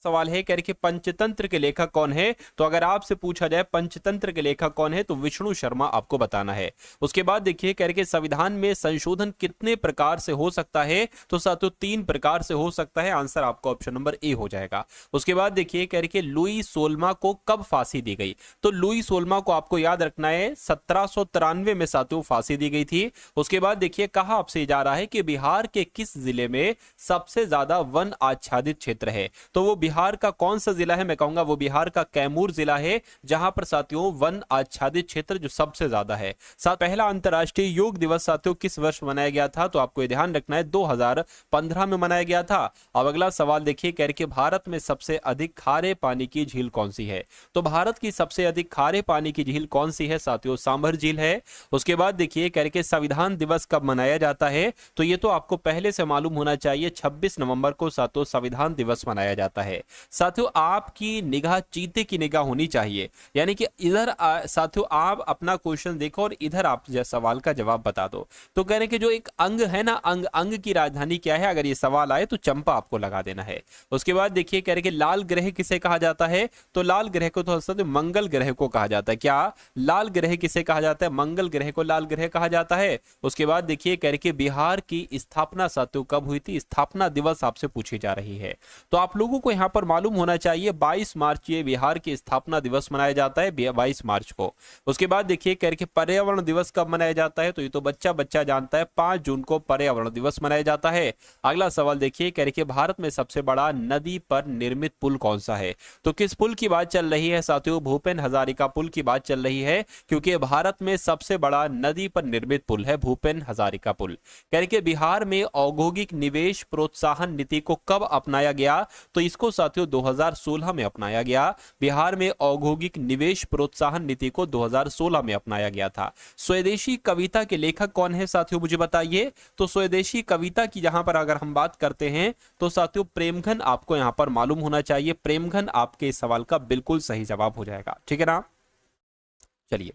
सवाल है, कह रहे कि पंचतंत्र के लेखक कौन है। तो अगर आपसे पूछा जाए पंचतंत्र के लेखक कौन है तो विष्णु शर्मा आपको बताना है। उसके बाद देखिए कह रहे कि संविधान में संशोधन कितने प्रकार से हो सकता है, तो साथियों 3 प्रकार से हो सकता है। आंसर आपका ऑप्शन नंबर ए हो जाएगा। उसके बाद देखिए कह रहे कि लुई सोलमा को कब फांसी दी गई। तो लुई सोलमा को आपको याद रखना है 1793 में साथियों फांसी दी गई थी। उसके बाद देखिए कहा आपसे जा रहा है कि बिहार के किस जिले में सबसे ज्यादा वन आच्छादित क्षेत्र है। तो वो बिहार का कौन सा जिला है, मैं कहूंगा वो बिहार का कैमूर जिला है, जहां पर साथियों वन आच्छादित क्षेत्र जो सबसे ज्यादा है। साथ पहला अंतरराष्ट्रीय योग दिवस साथियों किस वर्ष मनाया गया था, तो आपको ध्यान रखना है 2015 में मनाया गया था। अब अगला सवाल देखिए कह रहे कि भारत में सबसे अधिक खारे पानी की झील कौन सी है। तो भारत की सबसे अधिक खारे पानी की झील कौन सी है साथियों, सांभर झील है। उसके बाद देखिए कह रहे कि संविधान दिवस कब मनाया जाता है, तो ये तो आपको पहले से मालूम होना चाहिए 26 नवंबर को साथियों संविधान दिवस मनाया जाता है। साथियों आपकी निगाह चीते की निगाह होनी चाहिए, यानी कि इधर साथियों आप अपना क्वेश्चन देखो और इधर आप सवाल का जवाब बता दो। तो कह रहे कि जो एक अंग है ना, अंग की राजधानी क्या है, अगर ये सवाल आए तो चंपा आपको लगा देना है। उसके बाद देखिए कह रहे कि लाल ग्रह किसे कहा जाता है, तो लाल ग्रह को तो मंगल ग्रह को कहा जाता है। क्या लाल ग्रह किसे कहा जाता है, मंगल ग्रह को लाल ग्रह कहा जाता है। उसके बाद देखिए कह रहे कि बिहार की स्थापना साथियों कब हुई थी, स्थापना दिवस आपसे पूछी जा रही है। तो आप लोगों को यहां पर मालूम होना चाहिए 22 मार्च ये बिहार की स्थापना दिवस मनाया जाता है, 22 मार्च को। उसके बाद देखिए कह रहे कि पर्यावरण दिवस कब मनाया जाता है, तो ये तो बच्चा जानता है 5 जून को पर्यावरण दिवस मनाया जाता है। अगला सवाल देखिए कह रहे कि भारत में सबसे बड़ा नदी पर निर्मित पुल कौन सा है। तो किस पुल की बात चल रही है साथियों, भूपेन हजारिका पुल की बात चल रही है, क्योंकि भारत में सबसे बड़ा नदी पर निर्मित पुल है भूपेन हजारिका पुल। कह रहे कि बिहार में औद्योगिक निवेश प्रोत्साहन नीति को कब अपनाया गया, तो इसको साथियों 2016 में अपनाया गया। बिहार में औद्योगिक निवेश प्रोत्साहन नीति को 2016 में अपनाया गया था। स्वदेशी कविता के लेखक कौन है साथियों, मुझे बताइए। तो स्वदेशी कविता की जहां पर अगर हम बात करते हैं तो साथियों प्रेमघन आपको यहां पर मालूम होना चाहिए। प्रेमघन आपके इस सवाल का बिल्कुल सही जवाब हो जाएगा, ठीक है ना। चलिए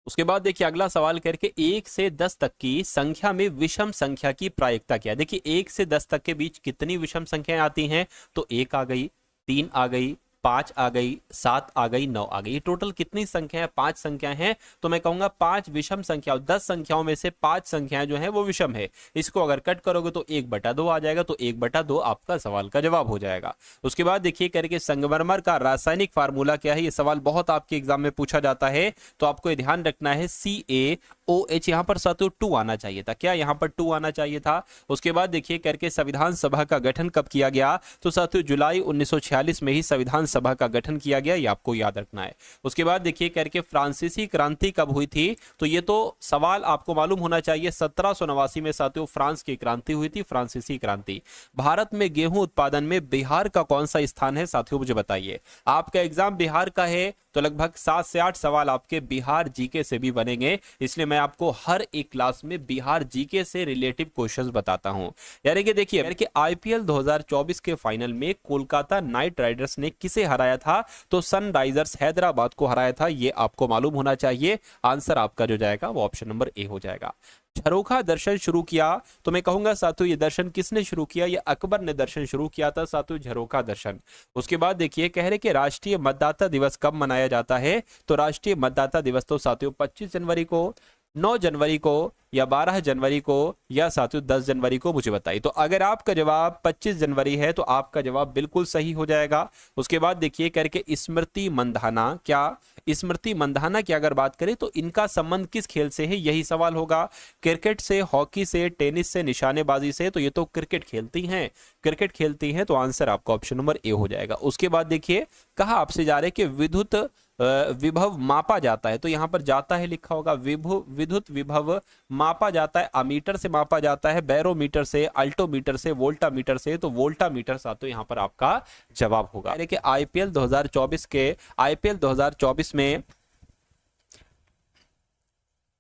उसके बाद देखिए अगला सवाल करके 1 से 10 तक की संख्या में विषम संख्या की प्रायिकता क्या है। देखिए 1 से 10 तक के बीच कितनी विषम संख्याएं आती हैं, तो 1 आ गई, 3 आ गई, 5 आ गई, 7 आ गई, 9 आ गई। टोटल कितनी संख्या है, 5 संख्याएं हैं। तो मैं कहूंगा 5 विषम संख्या, 10 संख्याओं में से 5 संख्याएं जो है वो विषम है। इसको अगर कट करोगे तो 1/2 आ जाएगा, तो 1/2 आपका सवाल का जवाब हो जाएगा। उसके बाद देखिए करके संगमरमर का रासायनिक फार्मूला क्या है, ये सवाल बहुत आपके एग्जाम में पूछा जाता है। तो आपको ये ध्यान रखना है CaOH, यहां पर साथियों 2 आना चाहिए था। क्या यहां पर 2 आना चाहिए था। उसके बाद देखिए करके संविधान सभा का गठन कब किया गया, तो साथियों जुलाई 1946 में ही संविधान सभा का गठन किया गया, ये आपको याद रखना है। उसके बाद देखिए करके फ्रांसीसी क्रांति कब हुई थी, तो ये तो सवाल आपको मालूम होना चाहिए 1789 में साथियों फ्रांस की क्रांति हुई थी, फ्रांसीसी क्रांति। भारत में गेहूं उत्पादन में बिहार का कौन सा स्थान है साथियों, मुझे बताइए। आपका एग्जाम बिहार का है तो लगभग 7 से 8 सवाल आपके बिहार जीके से भी बनेंगे, इसलिए मैं आपको हर एक क्लास में बिहार जीके से रिलेटिव क्वेश्चंस बताता हूं। यानी कि देखिए कि आईपीएल 2024 के फाइनल में कोलकाता नाइट राइडर्स ने किसे हराया था, तो सनराइजर्स हैदराबाद को हराया था, ये आपको मालूम होना चाहिए। आंसर आपका जो जाएगा वो ऑप्शन नंबर ए हो जाएगा। झरोखा दर्शन शुरू किया, तो मैं कहूंगा साथियों ये दर्शन किसने शुरू किया, ये अकबर ने दर्शन शुरू किया था साथियों, झरोखा दर्शन। उसके बाद देखिए कह रहे कि राष्ट्रीय मतदाता दिवस कब मनाया जाता है, तो राष्ट्रीय मतदाता दिवस तो साथियों 25 जनवरी को, 9 जनवरी को, या 12 जनवरी को, या साथियों 10 जनवरी को, मुझे बताइए। तो अगर आपका जवाब 25 जनवरी है तो आपका जवाब बिल्कुल सही हो जाएगा। उसके बाद देखिए करके स्मृति मंधाना, क्या स्मृति मंधाना की अगर बात करें तो इनका संबंध किस खेल से है, यही सवाल होगा। क्रिकेट से, हॉकी से, टेनिस से, निशानेबाजी से, तो ये तो क्रिकेट खेलती हैं, क्रिकेट खेलती हैं, तो आंसर आपका ऑप्शन नंबर ए हो जाएगा। उसके बाद देखिए कहा आपसे जा रहे कि विद्युत विभव मापा जाता है, तो यहां पर जाता है लिखा होगा, विद्युत विभव मापा जाता है, अमीटर से मापा जाता है, बैरोमीटर से, अल्टोमीटर से, वोल्टामीटर से, तो वोल्टामीटर सा तो यहां पर आपका जवाब होगा। यानी कि आईपीएल 2024 में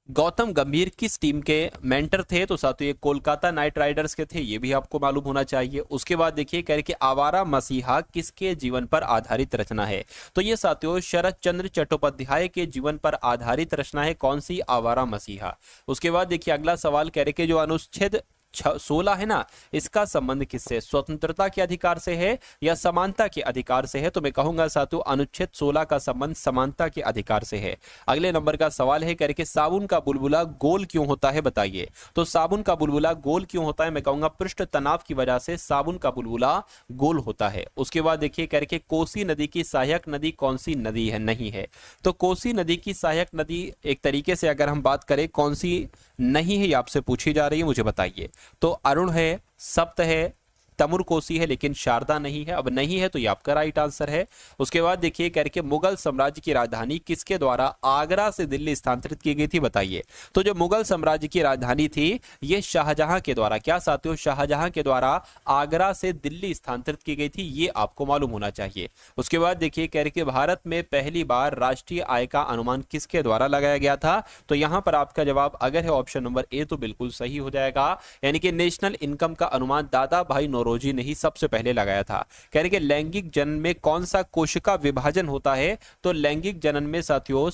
गौतम गंभीर किस टीम के मेंटर थे, तो साथियों ये कोलकाता नाइट राइडर्स के थे, ये भी आपको मालूम होना चाहिए। उसके बाद देखिए कह रहे कि आवारा मसीहा किसके जीवन पर आधारित रचना है, तो ये साथियों शरद चंद्र चट्टोपाध्याय के जीवन पर आधारित रचना है। कौन सी, आवारा मसीहा। उसके बाद देखिए अगला सवाल कह रहे कि जो अनुच्छेद 16 है ना, इसका संबंध किससे, स्वतंत्रता के अधिकार से है या समानता के अधिकार से है? तो मैं कहूंगा साथियों अनुच्छेद 16 का संबंध समानता के अधिकार से है। अगले नंबर का सवाल है करके साबुन का बुलबुला गोल क्यों होता है, बताइए। तो साबुन का बुलबुला गोल क्यों होता है? मैं कहूंगा पृष्ठ तनाव की वजह से साबुन का बुलबुला गोल होता है। उसके बाद देखिए करके कोसी नदी की सहायक नदी कौन सी नदी है, नहीं है। तो कोसी नदी की सहायक नदी एक तरीके से अगर हम बात करें कौन सी नहीं है, ये आपसे पूछी जा रही है, मुझे बताइए। तो अरुण है, सप्त है, तमुर कोसी है, लेकिन शारदा नहीं है। अब नहीं है तो ये आपका राइट आंसर है। उसके बाद देखिए करके मुगल साम्राज्य की राजधानी किसके द्वारा आगरा से दिल्ली स्थानांतरित की गई थी, बताइए। तो जो मुगल साम्राज्य की राजधानी थी ये शाहजहां के द्वारा, क्या साथियों, शाहजहां के द्वारा आगरा से दिल्ली स्थानांतरित की गई थी, ये आपको मालूम होना चाहिए। उसके बाद देखिए करके भारत में पहली बार राष्ट्रीय आय का अनुमान किसके द्वारा लगाया गया था? तो यहां पर आपका जवाब अगर है ऑप्शन नंबर ए तो बिल्कुल सही हो जाएगा, यानी कि नेशनल इनकम का अनुमान दादा भाई रोजी ने ही सबसे पहले लगाया था। कह रहे कि लैंगिक जनन में कौन सा कोशिका विभाजन होता है? तो लैंगिक जनन में साथियों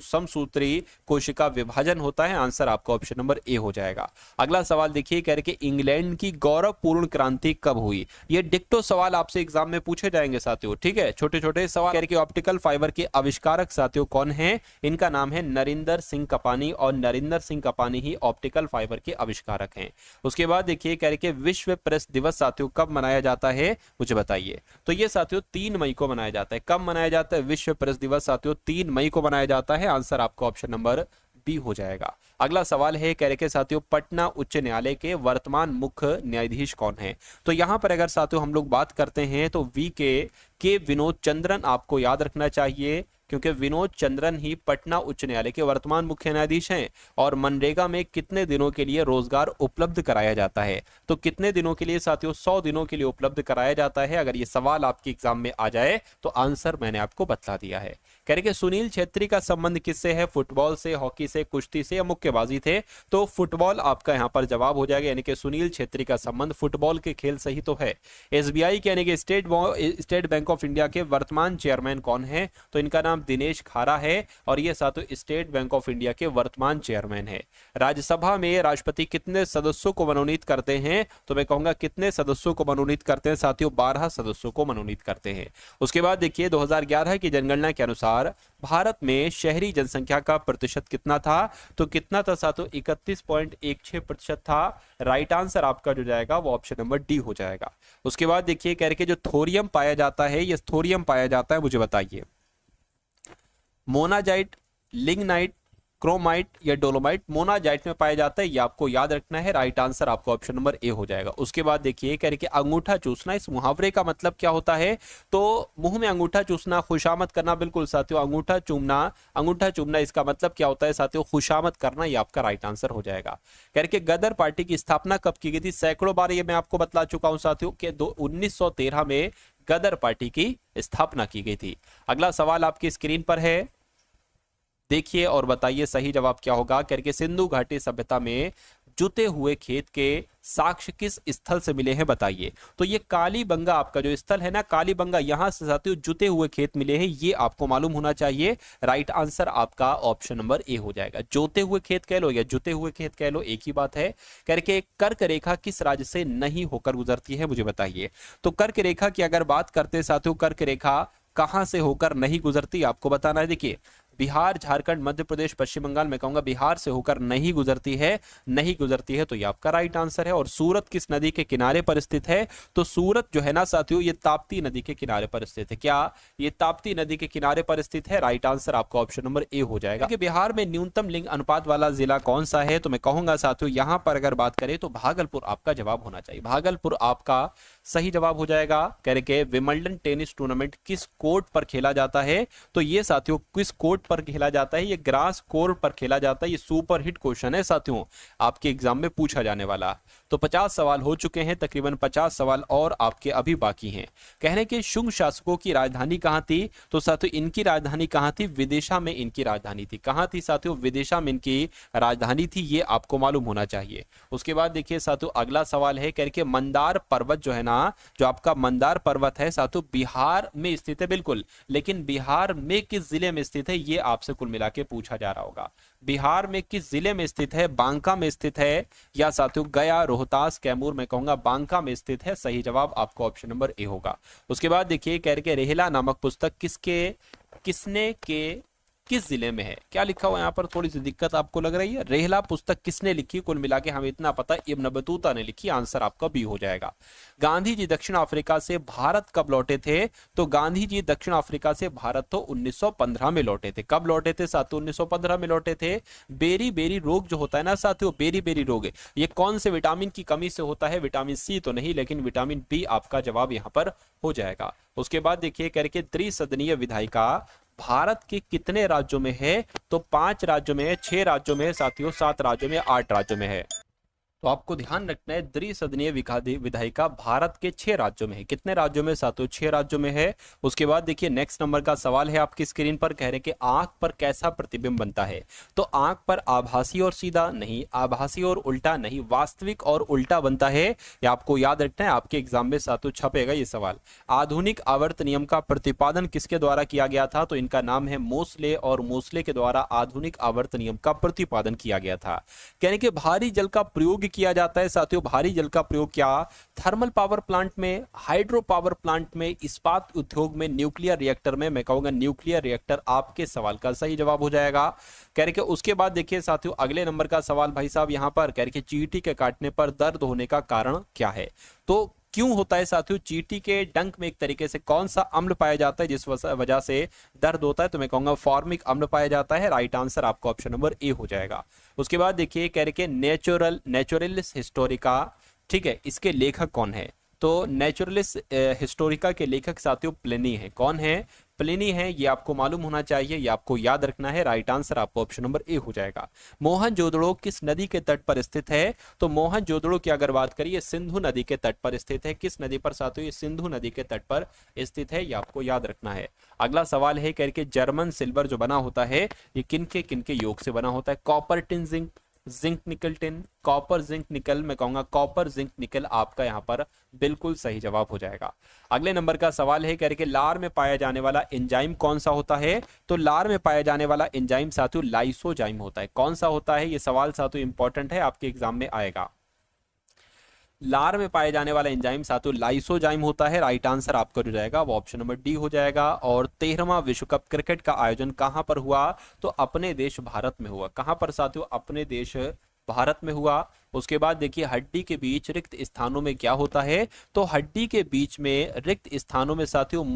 समसूत्री कोशिका विभाजन होता है। आंसर आपका ऑप्शन नंबर ए हो जाएगा। अगला सवाल देखिए, कह रहे कि इंग्लैंड की गौरवपूर्ण क्रांति कब हुई? ये डिक्टो सवाल आपसे एग्जाम में पूछे जाएंगे साथियों, ठीक है, छोटे छोटे सवाल। कह रहे कि ऑप्टिकल फाइबर के आविष्कारक साथियों कौन है? इनका नाम है नरिंदर सिंह कपानी, और नरिंदर सिंह कपानी ही ऑप्टिकल फाइबर के आविष्कारक हैं। उसके बाद देखिए कह रहे कि विश्व प्रेस दिवस साथियों कब मनाया जाता है, मुझे बताइए। तो ये साथियों 3 मई को मनाया जाता है। कब मनाया जाता है विश्व प्रेस दिवस? साथियों 3 मई को मनाया जाता है। आंसर आपका ऑप्शन नंबर बी हो जाएगा। अगला सवाल है कह रहे के साथियों पटना उच्च न्यायालय के वर्तमान मुख्य न्यायाधीश कौन है? तो यहां पर अगर साथियों हम लोग बात करते हैं तो वी के विनोद चंद्रन आपको याद रखना चाहिए, क्योंकि विनोद चंद्रन ही पटना उच्च न्यायालय के वर्तमान मुख्य न्यायाधीश हैं। और मनरेगा में कितने दिनों के लिए रोजगार उपलब्ध कराया जाता है? तो कितने दिनों के लिए साथियों? 100 दिनों के लिए उपलब्ध कराया जाता है। अगर ये सवाल आपके एग्जाम में आ जाए तो आंसर मैंने आपको बता दिया है। कह रहे कि सुनील छेत्री का संबंध किससे है? फुटबॉल से, हॉकी से, कुश्ती से या मुक्केबाजी थे? तो फुटबॉल आपका यहां पर जवाब हो जाएगा, यानी कि सुनील छेत्री का संबंध फुटबॉल के खेल से ही तो है। एसबीआई यानी कि स्टेट बैंक ऑफ इंडिया के वर्तमान चेयरमैन कौन है? तो इनका नाम दिनेश खारा है, और ये साथियों स्टेट बैंक ऑफ इंडिया के वर्तमान चेयरमैन है। राज्यसभा में राष्ट्रपति कितने सदस्यों को मनोनीत करते हैं? तो मैं कहूंगा कितने सदस्यों को मनोनीत करते हैं साथियों? 12 सदस्यों को मनोनीत करते हैं। उसके बाद देखिए 2011 की जनगणना के अनुसार भारत में शहरी जनसंख्या का प्रतिशत कितना था? तो कितना था साथियों? 31.16% था। राइट आंसर आपका जो जाएगा वो ऑप्शन नंबर डी हो जाएगा। उसके बाद देखिए कह रहे कि जो थोरियम पाया जाता है, ये थोरियम पाया जाता है, मुझे बताइए। मोनाजाइट, लिग्नाइट, क्रोमाइट या डोलोमाइट? मोनाजाइट में पाया जाता है, ये आपको याद रखना है। राइट आंसर आपको ऑप्शन नंबर ए हो जाएगा। उसके बाद देखिए कह रहे कि अंगूठा चूसना, इस मुहावरे का मतलब क्या होता है? तो मुंह में अंगूठा चूसना, खुशामद करना। बिल्कुल साथियों, अंगूठा चूमना इसका मतलब क्या होता है साथियों? खुशामद करना। ये आपका राइट आंसर हो जाएगा। कह रहे कि गदर पार्टी की स्थापना कब की गई थी? सैकड़ों बार ये मैं आपको बतला चुका हूं साथियों कि 1913 में गदर पार्टी की स्थापना की गई थी। अगला सवाल आपकी स्क्रीन पर है, देखिए और बताइए सही जवाब क्या होगा। करके सिंधु घाटी सभ्यता में जुते हुए खेत के साक्ष्य किस स्थल से मिले हैं, बताइए। तो ये कालीबंगा आपका जो स्थल है ना, कालीबंगा, यहां से साथियों जुते हुए खेत मिले हैं, ये आपको मालूम होना चाहिए। राइट आंसर आपका ऑप्शन नंबर ए हो जाएगा। जोते हुए खेत कह लो या जुते हुए खेत कह लो, एक ही बात है। करके कर्क रेखा किस राज्य से नहीं होकर गुजरती है, मुझे बताइए। तो कर्क रेखा की अगर बात करते साथियों, कर्क रेखा कहां से होकर नहीं गुजरती आपको बताना है। देखिए बिहार, झारखंड, मध्य प्रदेश, पश्चिम बंगाल, मैं कहूंगा बिहार से होकर नहीं गुजरती है, तो ये आपका राइट आंसर है। और सूरत किस नदी के किनारे पर स्थित है? तो सूरत जो है ना साथियों, ये ताप्ती नदी के किनारे पर स्थित है। क्या ये ताप्ती नदी के किनारे पर स्थित है? राइट आंसर आपका ऑप्शन नंबर ए हो जाएगा। कि बिहार में न्यूनतम लिंग अनुपात वाला जिला कौन सा है? तो मैं कहूंगा साथियों यहां पर अगर बात करें तो भागलपुर आपका जवाब होना चाहिए। भागलपुर आपका सही जवाब हो जाएगा। कह रहे कि विंबलडन टेनिस टूर्नामेंट किस कोर्ट पर खेला जाता है? तो ये साथियों किस कोर्ट पर खेला जाता है? ये ग्रास कोर्ट पर खेला जाता है। ये सुपर हिट क्वेश्चन है साथियों, आपके एग्जाम में पूछा जाने वाला। तो 50 सवाल हो चुके हैं, तकरीबन 50 सवाल और आपके अभी बाकी हैं। कहने के शुंग शासकों की राजधानी कहां थी? तो साथियों इनकी राजधानी कहां थी? विदिशा में इनकी राजधानी थी। कहां थी साथियों? विदिशा में इनकी राजधानी थी, ये आपको मालूम होना चाहिए। उसके बाद देखिए साथियों अगला सवाल है, कह के मंदार पर्वत जो है ना, जो आपका मंदार पर्वत है साथियों बिहार में स्थित है, बिल्कुल, लेकिन बिहार में किस जिले में स्थित है ये ये आपसे कुल मिला के पूछा जा रहा होगा। बिहार में किस जिले में स्थित है? बांका में स्थित है या साथियों गया, रोहतास, कैमूर? मैं कहूंगा बांका में स्थित है। सही जवाब आपको ऑप्शन नंबर ए होगा। उसके बाद देखिए कह रहे रेहला नामक पुस्तक किसने के किस जिले में है? क्या लिखा हुआ है यहाँ पर, थोड़ी सी दिक्कत आपको लग रही है। रेहला पुस्तक किसने लिखी? कुल मिला के हमें इतना पता है इब्न बतूता ने लिखी। आंसर आपका बी हो जाएगा। गांधी जी दक्षिण अफ्रीका से भारत कब लौटे थे? तो गांधी जी दक्षिण अफ्रीका से भारत तो 1915 में लौटे थे। कब लौटे थे साथियों? 1915 में लौटे थे। बेरी बेरी रोग जो होता है ना साथियों, बेरी बेरी रोग, ये कौन से विटामिन की कमी से होता है? विटामिन सी तो नहीं, लेकिन विटामिन बी आपका जवाब यहाँ पर हो जाएगा। उसके बाद देखिए करके त्रिसदनीय विधायिका भारत के कितने राज्यों में है? तो 5 राज्यों में है, 6 राज्यों में है साथियों, 7 राज्यों में, 8 राज्यों में है। तो आपको ध्यान रखना है द्विसदनीय विधायिका भारत के 6 राज्यों में है। कितने राज्यों में साथियों? 6 राज्यों में है। उसके बाद देखिए नेक्स्ट नंबर का सवाल है आपकी स्क्रीन पर, कह रहे कि आंख पर कैसा प्रतिबिंब बनता है? तो आंख पर आभासी और सीधा नहीं, आभासी और उल्टा नहीं, वास्तविक और उल्टा बनता है। ये आपको याद रखना है, आपके एग्जाम में साथियों छपेगा ये सवाल। आधुनिक आवर्त नियम का प्रतिपादन किसके द्वारा किया गया था? तो इनका नाम है मोसले, और मोसले के द्वारा आधुनिक आवर्त नियम का प्रतिपादन किया गया था। कहने के भारी जल का प्रयोग किया जाता है साथियों। भारी जल का प्रयोग क्या? थर्मल पावर प्लांट में, हाइड्रो पावर प्लांट में, इस्पात उद्योग में, न्यूक्लियर रिएक्टर में। मैं कहूंगा न्यूक्लियर रिएक्टर आपके सवाल का सही जवाब हो जाएगा। कह रहे कि उसके बाद देखिए साथियों अगले नंबर का सवाल भाई साहब यहां पर कह रहे कि चींटी के काटने पर दर्द होने का कारण क्या है? तो क्यों होता है साथियों? चींटी के डंक में एक तरीके से कौन सा अम्ल पाया जाता है जिस वजह से दर्द होता है? तो मैं कहूंगा फॉर्मिक अम्ल पाया जाता है। राइट आंसर आपको ऑप्शन नंबर ए हो जाएगा। उसके बाद देखिए कह रहे कि नेचुरलिस हिस्टोरिका, ठीक है, इसके लेखक कौन है? तो नेचुरलिस हिस्टोरिका के लेखक साथियों प्लिनी है। कौन है? प्लिनी है। ये आपको मालूम होना चाहिए, ये आपको याद रखना है। राइट आंसर आपको ऑप्शन नंबर ए हो जाएगा। मोहनजोदड़ो किस नदी के तट पर स्थित है? तो मोहनजोदड़ो की अगर बात करिए सिंधु नदी के तट पर स्थित है। किस नदी पर साथियों? ये सिंधु नदी के तट पर स्थित है, ये आपको याद रखना है। अगला सवाल है करके जर्मन सिल्वर जो बना होता है ये किनके योग से बना होता है? कॉपर टिन जिंक, जिंक निकल टिन, कॉपर जिंक निकल। मैं कहूंगा कॉपर जिंक निकल आपका यहाँ पर बिल्कुल सही जवाब हो जाएगा। अगले नंबर का सवाल है करके लार में पाया जाने वाला एंजाइम कौन सा होता है? तो लार में पाया जाने वाला एंजाइम साथियों लाइसोजाइम होता है। कौन सा होता है? ये सवाल साथियों इंपॉर्टेंट है, आपके एग्जाम में आएगा। लार में पाए जाने वाला एंजाइम साथियों लाइसोजाइम होता है। राइट आंसर आपका हो जाएगा वो ऑप्शन नंबर डी हो जाएगा। और 13वां विश्व कप क्रिकेट का आयोजन कहां पर हुआ? तो अपने देश भारत में हुआ। कहां पर साथियों? अपने देश भारत में हुआ। उसके बाद देखिए हड्डी के बीच रिक्त स्थानों में क्या होता है? तो हड्डी के बीच में रिक्त स्थानों में साथियों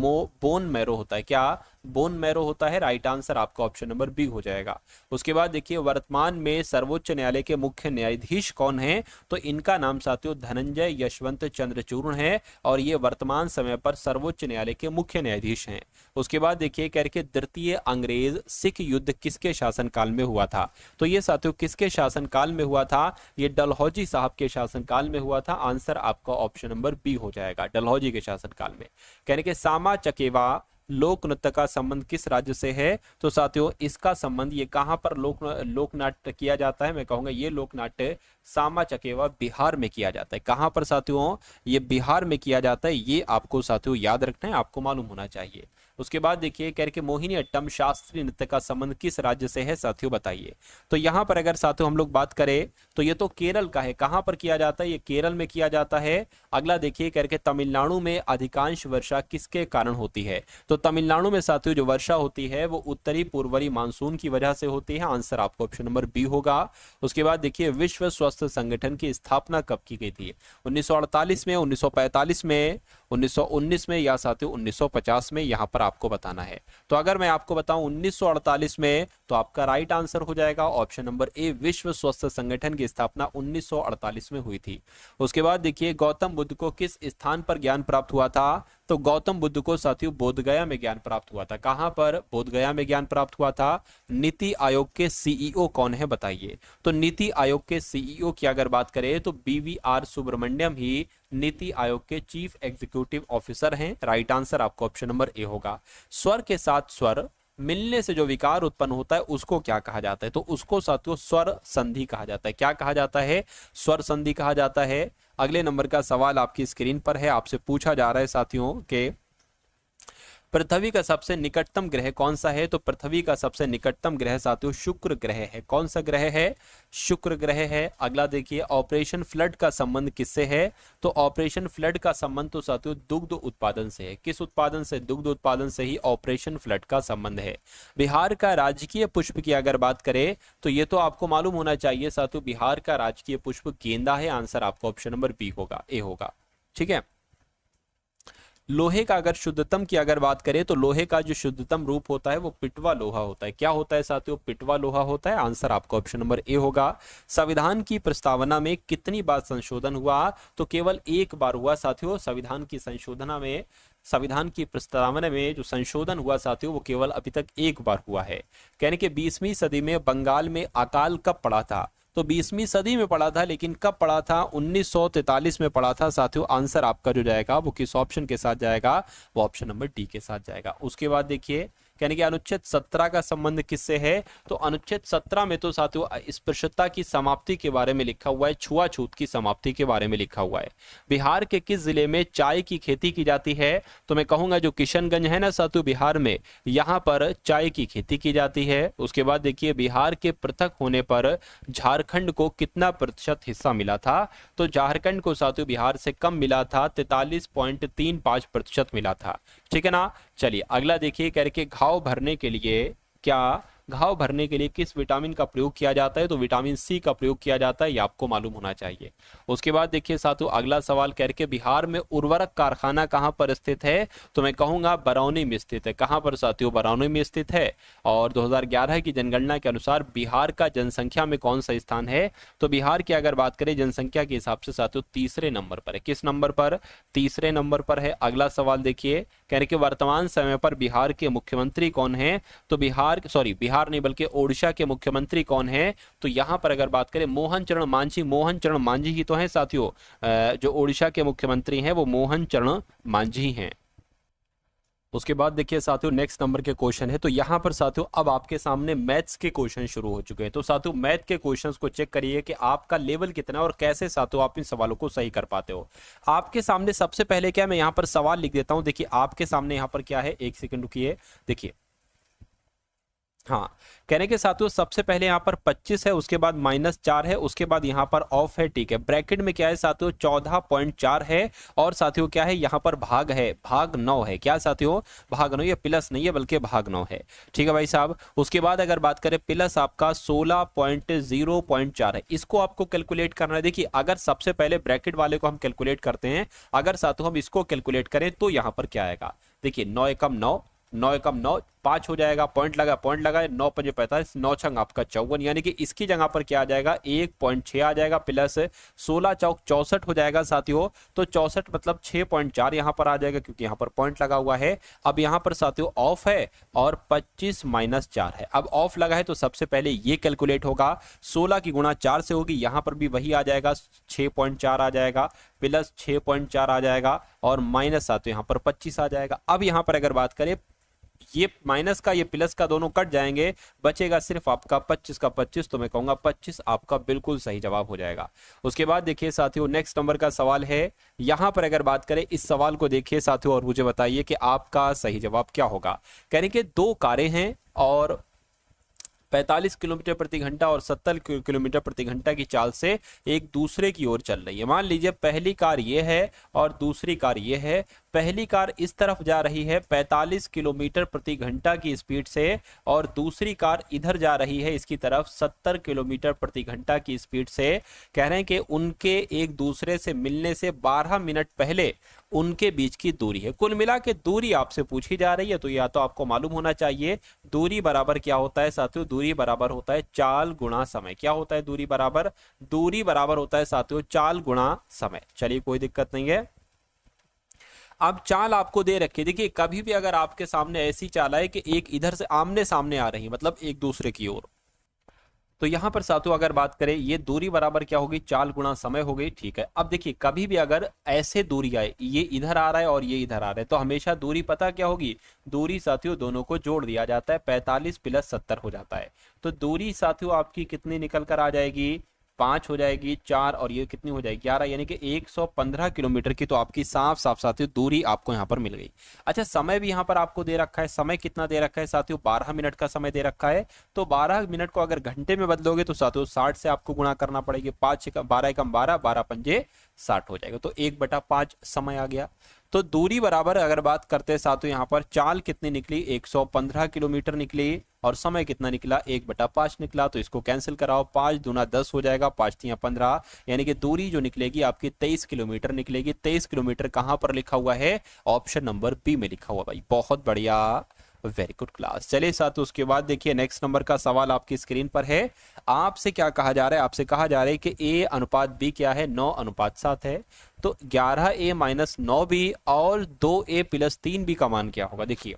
बोन मैरो होता है। क्या? बोन मैरो होता है। राइट आंसर आपका ऑप्शन नंबर बी हो जाएगा। उसके बाद देखिए वर्तमान में सर्वोच्च न्यायालय के मुख्य न्यायाधीश कौन है? तो इनका नाम साथियों धनंजय यशवंत चंद्रचूड़ है, और ये वर्तमान समय पर सर्वोच्च न्यायालय के मुख्य न्यायाधीश हैं। उसके बाद देखिए कह रहे द्वितीय अंग्रेज सिख युद्ध किसके शासनकाल में हुआ था? तो ये साथियों किसके शासनकाल में हुआ था? ये डलहौजी साहब के शासनकाल में हुआ था। आंसर आपका ऑप्शन नंबर बी हो जाएगा, डलहौजी के शासनकाल में। कहने के सामा चकेवा लोक नृत्य का संबंध किस राज्य से है? तो साथियों इसका संबंध ये कहां पर लोक नाट्य किया जाता है? मैं कहूंगा ये लोक नाट्य सामा चकेवा बिहार में किया जाता है। कहां पर साथियों? ये बिहार में किया जाता है। ये आपको साथियों याद रखना है, आपको मालूम होना चाहिए। उसके बाद देखिए कह के मोहिनी अट्टम शास्त्रीय नृत्य का संबंध किस राज्य से है साथियों बताइए? तो यहां पर अगर साथियों हम लोग बात करें तो ये तो केरल का है। कहां पर किया जाता है? ये केरल में किया जाता है। अगला देखिए कह के तमिलनाडु में अधिकांश वर्षा किसके कारण होती है? तो तमिलनाडु में साथियों जो वर्षा होती है वो उत्तरी पूर्वी मानसून की वजह से होती है। आंसर आपको ऑप्शन नंबर बी होगा। उसके बाद देखिए विश्व स्वास्थ्य संगठन की स्थापना कब की गई थी? 1948 में, 1945 में, 1919 में, या साथियों 1950 में? यहां पर आपको बताना है। तो अगर मैं आपको बताऊं 1948 में तो आपका राइट आंसर हो जाएगा ऑप्शन नंबर ए, विश्व स्वास्थ्य संगठन की स्थापना 1948 में हुई थी। उसके बाद देखिए गौतम बुद्ध को किस स्थान पर ज्ञान प्राप्त हुआ था? तो गौतम बुद्ध को साथियों बोधगया में ज्ञान प्राप्त हुआ था। कहां पर? बोधगया में ज्ञान प्राप्त हुआ था। नीति आयोग के सीईओ कौन है बताइए? तो नीति आयोग के सीईओ की अगर बात करें तो बीवीआर सुब्रमण्यम ही नीति आयोग के चीफ एग्जीक्यूटिव ऑफिसर हैं। राइट आंसर आपको ऑप्शन नंबर ए होगा। स्वर के साथ स्वर मिलने से जो विकार उत्पन्न होता है उसको क्या कहा जाता है? तो उसको साथियों स्वर संधि कहा जाता है। क्या कहा जाता है? स्वर संधि कहा जाता है। अगले नंबर का सवाल आपकी स्क्रीन पर है, आपसे पूछा जा रहा है साथियों के पृथ्वी का सबसे निकटतम ग्रह कौन सा है? तो पृथ्वी का सबसे निकटतम ग्रह साथियों शुक्र ग्रह है। कौन सा ग्रह है? शुक्र ग्रह है। अगला देखिए, ऑपरेशन फ्लड का संबंध किससे है? तो ऑपरेशन फ्लड का संबंध तो साथियों दुग्ध उत्पादन से है। किस उत्पादन से? दुग्ध उत्पादन से ही ऑपरेशन फ्लड का संबंध है। बिहार का राजकीय पुष्प की अगर बात करें तो ये तो आपको मालूम होना चाहिए साथियों, बिहार का राजकीय पुष्प गेंदा है। आंसर आपको ऑप्शन नंबर बी होगा, ए होगा। ठीक है। लोहे का अगर शुद्धतम की अगर बात करें तो लोहे का जो शुद्धतम रूप होता है वो पिटवा लोहा होता है। क्या होता है साथियों? पिटवा लोहा होता है। आंसर आपको ऑप्शन नंबर ए होगा। संविधान की प्रस्तावना में कितनी बार संशोधन हुआ? तो केवल एक बार हुआ साथियों। संविधान की संशोधना में, संविधान की प्रस्तावना में जो संशोधन हुआ साथियों वो केवल अभी तक एक बार हुआ है। कहने के 20वीं सदी में बंगाल में अकाल कब पड़ा था? तो 20वीं सदी में पड़ा था, लेकिन कब पड़ा था? 1943 में पड़ा था साथियों। आंसर आपका जो जाएगा वो किस ऑप्शन के साथ जाएगा? वो ऑप्शन नंबर डी के साथ जाएगा। उसके बाद देखिए, कहने कि अनुच्छेद 17 का संबंध किससे है? तो अनुच्छेद 17 में तो साथियों अस्पृश्यता की समाप्ति के बारे में लिखा हुआ है, छुआछूत की समाप्ति के बारे में लिखा हुआ है। बिहार के किस जिले में चाय की खेती की जाती है? तो मैं कहूंगा जो किशनगंज है ना साथियों बिहार में, यहाँ पर चाय की खेती की जाती है। उसके बाद देखिए, बिहार के पृथक होने पर झारखंड को कितना प्रतिशत हिस्सा मिला था? तो झारखंड को साथियों बिहार से कम मिला था, 43.35% मिला था। ठीक है ना। चलिए अगला देखिए, कह रहे कि घाव भरने के लिए क्या, घाव भरने के लिए किस विटामिन का प्रयोग किया जाता है? तो विटामिन सी का प्रयोग किया जाता है, ये आपको मालूम होना चाहिए। उसके बाद देखिए साथियों, अगला सवाल कह रहे कि बिहार में उर्वरक कारखाना कहां पर स्थित है? तो मैं कहूंगा बरौनी में स्थित है। कहां पर साथियों? बरौनी में स्थित है। और 2011 की जनगणना के अनुसार बिहार का जनसंख्या में कौन सा स्थान है? तो बिहार की अगर बात करें जनसंख्या के हिसाब से साथियों तीसरे नंबर पर है। किस नंबर पर? तीसरे नंबर पर है। अगला सवाल देखिए, कह रहे कि वर्तमान समय पर बिहार के मुख्यमंत्री कौन है? तो बिहार नहीं बल्कि ओडिशा के मुख्यमंत्री कौन है? तो यहां पर अगर बात करें मोहन चरण मांझी, मोहन चरण मांझी ही तो है साथियों। जो ओडिशा के मुख्यमंत्री हैं वो मोहन चरण मांझी हैं। उसके बाद देखिए साथियों, नेक्स्ट नंबर के क्वेश्चन है। तो यहां पर साथियों अब आपके सामने मैथ्स के क्वेश्चन शुरू हो चुके हैं। तो साथियों मैथ के क्वेश्चंस को चेक करिए कि आपका लेवल कितना है और कैसे साथियों आप इन सवालों को सही कर पाते हो। आपके सामने सबसे पहले क्या, मैं यहां पर सवाल लिख देता हूं। देखिए आपके सामने यहां पर क्या है, एक सेकंड रुकिए। देखिए हाँ, कहने के साथियों सबसे पहले यहाँ पर 25 है, उसके बाद -4 है, उसके बाद यहाँ पर ऑफ है। ठीक है, ब्रैकेट में क्या है साथियों? 14.4 है। और साथियों क्या है यहाँ पर? भाग है, भाग 9 है। क्या साथियों? भाग 9। ये प्लस नहीं है बल्कि भाग 9 है। ठीक है भाई साहब। उसके बाद अगर बात करें प्लस आपका 16.0.4 है। इसको आपको कैलकुलेट करना है। देखिए अगर सबसे पहले ब्रैकेट वाले को हम कैलकुलेट करते हैं, अगर साथियों हम इसको कैलकुलेट करें तो यहाँ पर क्या आएगा? देखिए 9 एकम 9, 9 एकम 9, 5 हो जाएगा, पॉइंट लगा, पॉइंट लगा, 9 पंजे 45, 9 छंग आपका 54, यानी कि इसकी जगह पर क्या आ जाएगा? 1.6 आ जाएगा, प्लस 16 चौक 64 हो जाएगा साथियों। तो 64 मतलब 6.4 यहाँ पर आ जाएगा क्योंकि यहाँ पर पॉइंट लगा हुआ है। अब यहाँ पर साथियों ऑफ है और 25 - 4 है। अब ऑफ लगा है तो सबसे पहले ये कैलकुलेट होगा, 16 की गुणा 4 से होगी, यहाँ पर भी वही आ जाएगा, 6.4 आ जाएगा, प्लस 6.4 आ जाएगा और माइनस साथियों यहाँ पर 25 आ जाएगा। अब यहाँ पर अगर बात करें, ये माइनस का ये प्लस का दोनों कट जाएंगे, बचेगा सिर्फ आपका 25 का 25। तो मैं कहूंगा 25 आपका बिल्कुल सही जवाब हो जाएगा। उसके बाद देखिए साथियों नेक्स्ट नंबर का सवाल है। यहां पर अगर बात करें इस सवाल को देखिए साथियों और मुझे बताइए कि आपका सही जवाब क्या होगा। कहने के 2 कारें हैं और 45 किलोमीटर प्रति घंटा और 70 किलोमीटर प्रति घंटा की चाल से एक दूसरे की ओर चल रही है। मान लीजिए पहली कार ये है और दूसरी कार ये है। पहली कार इस तरफ जा रही है 45 किलोमीटर प्रति घंटा की स्पीड से और दूसरी कार इधर जा रही है इसकी तरफ 70 किलोमीटर प्रति घंटा की स्पीड से। कह रहे हैं कि उनके एक दूसरे से मिलने से 12 मिनट पहले उनके बीच की दूरी है। कुल मिला के दूरी आपसे पूछी जा रही है, तो या तो आपको मालूम होना चाहिए दूरी बराबर क्या होता है साथियों? दूरी बराबर होता है चाल गुणा समय। क्या होता है दूरी बराबर? दूरी बराबर होता है साथियों चाल गुणा समय। चलिए कोई दिक्कत नहीं है। अब चाल आपको दे रखी है, देखिए कभी भी अगर आपके सामने ऐसी चाल है कि एक इधर से आमने सामने आ रही है, मतलब एक दूसरे की ओर, तो यहां पर साथियों अगर बात करें ये दूरी बराबर क्या होगी? चाल गुणा समय हो गई। ठीक है, अब देखिए कभी भी अगर ऐसे दूरी आए, ये इधर आ रहा है और ये इधर आ रहा है, तो हमेशा दूरी पता क्या होगी? दूरी साथियों दोनों को जोड़ दिया जाता है, 45 + 70 हो जाता है। तो दूरी साथियों आपकी कितनी निकल कर आ जाएगी? 5 हो जाएगी 4 और ये कितनी हो जाएगी 11, यानी कि 115 किलोमीटर की तो आपकी साफ साफ साथियों दूरी आपको यहाँ पर मिल गई। अच्छा समय भी यहाँ पर आपको दे रखा है, समय कितना दे रखा है साथियों 12 मिनट का समय दे रखा है। तो 12 मिनट को अगर घंटे में बदलोगे तो साथियों 60 से आपको गुणा करना पड़ेगी, 5 12 एकम 12, 12 पंजे 60 हो जाएगा, तो 1/5 समय आ गया। तो दूरी बराबर अगर बात करते हैं साथियों यहाँ पर चाल कितनी निकली 115 किलोमीटर निकली और समय कितना निकला 1/5 निकला। तो इसको कैंसिल कराओ, 5 दूना 10 हो जाएगा, 5 तियां 15, यानी कि दूरी जो निकलेगी आपकी 23 किलोमीटर निकलेगी। 23 किलोमीटर कहां पर लिखा हुआ है, ऑप्शन नंबर बी में लिखा हुआ। भाई बहुत बढ़िया, वेरी गुड क्लास। चलिए साथियों उसके बाद देखिए नेक्स्ट नंबर का सवाल आपकी स्क्रीन पर है। आपसे क्या कहा जा रहा है, आपसे कहा जा रहा है कि a अनुपात b क्या है, 9:7 है। तो 11a माइनस 9b और 2a प्लस 3b का मान क्या होगा। देखिए